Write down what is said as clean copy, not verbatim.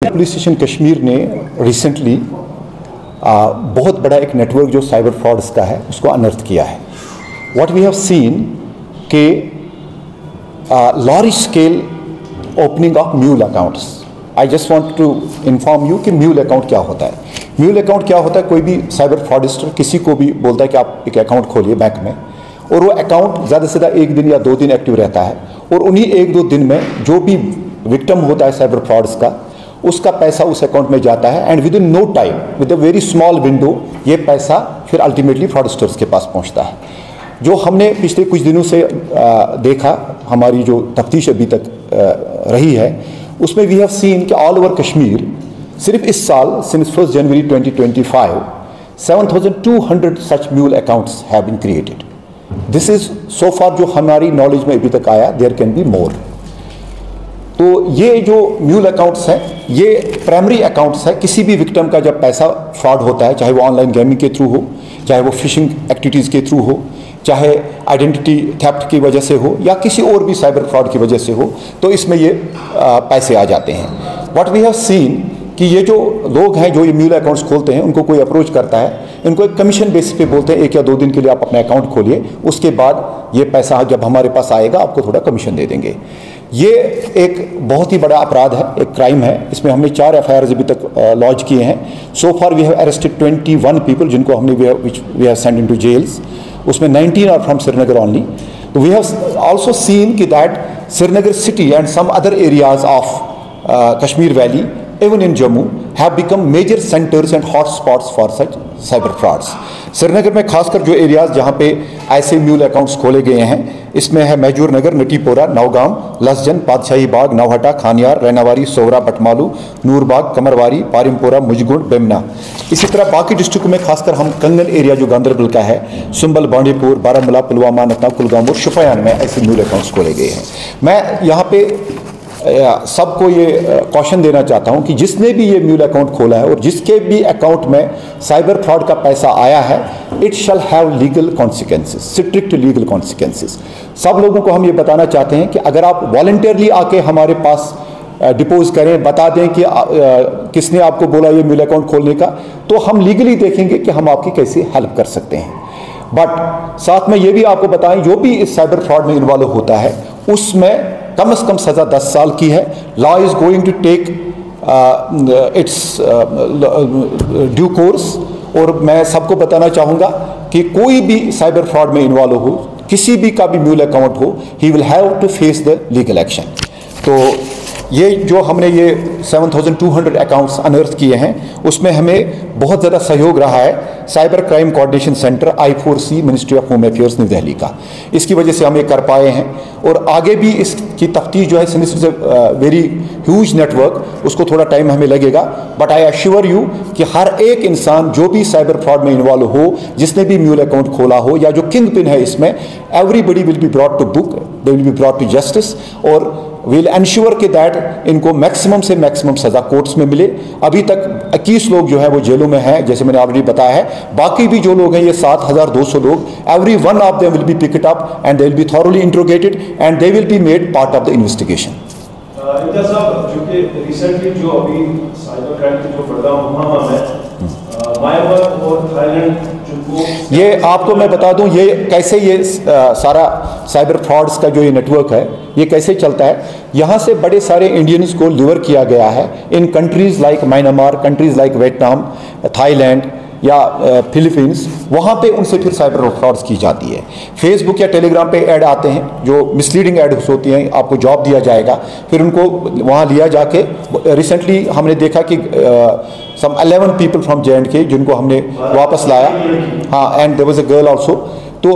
Police station Kashmir ने recently बहुत बड़ा एक नेटवर्क जो साइबर फ्रॉड्स का है उसको अनर्थ किया है। व्हाट वी हैव सीन के large scale opening of mule accounts. I just want to inform you कि म्यूल अकाउंट क्या होता है। म्यूल अकाउंट क्या होता है, कोई भी साइबर फ्रॉडिस्टर किसी को भी बोलता है कि आप एक अकाउंट खोलिए बैंक में, और वो अकाउंट ज़्यादा से ज़्यादा 1 दिन या 2 दिन एक्टिव रहता है, और उन्हीं 1-2 दिन में जो भी विक्टिम होता है साइबर फ्रॉड्स का, उसका पैसा उस अकाउंट में जाता है and within no time, with a very small window, ये पैसा फिर अल्टीमेटली फ्रॉडस्टर्स के पास पहुंचता है। जो हमने पिछले कुछ दिनों से देखा, हमारी जो तफ्तीश अभी तक रही है, उसमें वी हैव सीन कि ऑल ओवर कश्मीर सिर्फ इस साल since 1 January 2025 7,200 such mule accounts have been created. This is so far जो हमारी नॉलेज में अभी तक आया, देयर कैन बी मोर। तो ये जो म्यूल अकाउंट्स हैं, ये प्राइमरी अकाउंट्स है। किसी भी विक्टिम का जब पैसा फ्रॉड होता है, चाहे वो ऑनलाइन गेमिंग के थ्रू हो, चाहे वो फिशिंग एक्टिविटीज़ के थ्रू हो, चाहे आइडेंटिटी थेफ्ट की वजह से हो, या किसी और भी साइबर फ्रॉड की वजह से हो, तो इसमें ये पैसे आ जाते हैं। व्हाट वी हैव सीन कि ये जो लोग हैं जो ये म्यूल अकाउंट्स खोलते हैं, उनको कोई अप्रोच करता है, इनको एक कमीशन बेसिस पे बोलते हैं 1 या 2 दिन के लिए आप अपना अकाउंट खोलिए, उसके बाद ये पैसा जब हमारे पास आएगा आपको थोड़ा कमीशन दे देंगे। ये एक बहुत ही बड़ा अपराध है, एक क्राइम है। इसमें हमने 4 FIRs अभी तक लॉन्च किए हैं। So far we have arrested 21 people जिनको हमने we have send into jails. उसमें 19 आर फ्रॉम श्रीनगर ओनली। तो वी हैव आल्सो सीन कि that Srinagar city and some other areas of Kashmir valley, even in Jammu, have become major centers and hot spots for such cyber frauds. Srinagar में खासकर जो areas जहाँ पे ऐसे mule accounts खोले गए हैं, इसमें है मैजूर नगर, नटीपोरा, नौगाम, लसजन, पातशाही बाग, नौहटा, खानियार, रैनावारी, सोहरा, बटमालू, नूरबाग, कमरवारी, पारिमपोरा, मुजगुंड, बेमना। इसी तरह बाकी डिस्ट्रिक्ट में खासकर हम कंगन एरिया जो गांधरबल का है, सुंबल, बांडीपुर, बारामूला, पुलवामा, नत्ता, कुलगाम और शुपयान में ऐसे म्यूल अकाउंट्स खोले गए हैं। मैं यहाँ पे सबको ये कॉशन देना चाहता हूं कि जिसने भी ये म्यूल अकाउंट खोला है और जिसके भी अकाउंट में साइबर फ्रॉड का पैसा आया है, it shall have legal consequences, strict legal consequences. सब लोगों को हम ये बताना चाहते हैं कि अगर आप वॉलंटियरली आके हमारे पास डिपोज करें, बता दें कि किसने आपको बोला ये म्यूल अकाउंट खोलने का, तो हम लीगली देखेंगे कि हम आपकी कैसे हेल्प कर सकते हैं। बट साथ में ये भी आपको बताएं, जो भी इस साइबर फ्रॉड में इन्वॉल्व होता है उसमें कम से कम सज़ा 10 साल की है। Law is going to take its due course. और मैं सबको बताना चाहूँगा कि कोई भी साइबर फ्रॉड में इन्वॉल्व हो, किसी भी का भी म्यूल अकाउंट हो, he will have to face the legal action. तो ये जो हमने ये 7,200 अकाउंट्स अनर्थ किए हैं, उसमें हमें बहुत ज़्यादा सहयोग रहा है cyber crime coordination centre I4C, ministry of home affairs, new Delhi का। इसकी वजह से हम ये कर पाए हैं, और आगे भी इसकी तफ्तीश जो है, since is a very huge network, उसको थोड़ा टाइम हमें लगेगा। बट आई अश्योर यू कि हर एक इंसान जो भी साइबर फ्रॉड में इन्वॉल्व हो, जिसने भी म्यूल अकाउंट खोला हो, या जो किंग पिन है इसमें, everybody will be brought to book, they will be brought to justice, और विल एंश्योर कि दैट इनको मैक्सिमम से मैक्सिमम सज़ा कोर्ट्स में मिले। अभी तक 21 लोग जो है वो जेलों में हैं, जैसे मैंने ऑलरेडी बताया है। बाकी भी जो लोग हैं, ये 7,200 लोग, every one of them will be pick it up and they will be thoroughly interrogated and they will be made part of the investigation. Indra साहब, जो कि रिसेंटली जो अभी साइबर क्राइम की जो पर्दाफाश है, म्यांमार और थाईलैंड, ये आपको मैं बता दूं ये कैसे ये सारा साइबर फ्रॉड्स का जो ये नेटवर्क है, ये कैसे चलता है। यहाँ से बड़े सारे इंडियंस को लिवर किया गया है in countries like Myanmar, countries like Vietnam, Thailand या फिलीपींस। वहाँ पे उनसे फिर साइबर फ्रॉड्स की जाती है। फेसबुक या टेलीग्राम पे ऐड आते हैं जो मिसलीडिंग ऐड्स होती हैं, आपको जॉब दिया जाएगा, फिर उनको वहाँ लिया जाके, रिसेंटली हमने देखा कि सम 11 पीपल फ्रॉम J&K जिनको हमने वापस लाया, हाँ, and there was a girl also. तो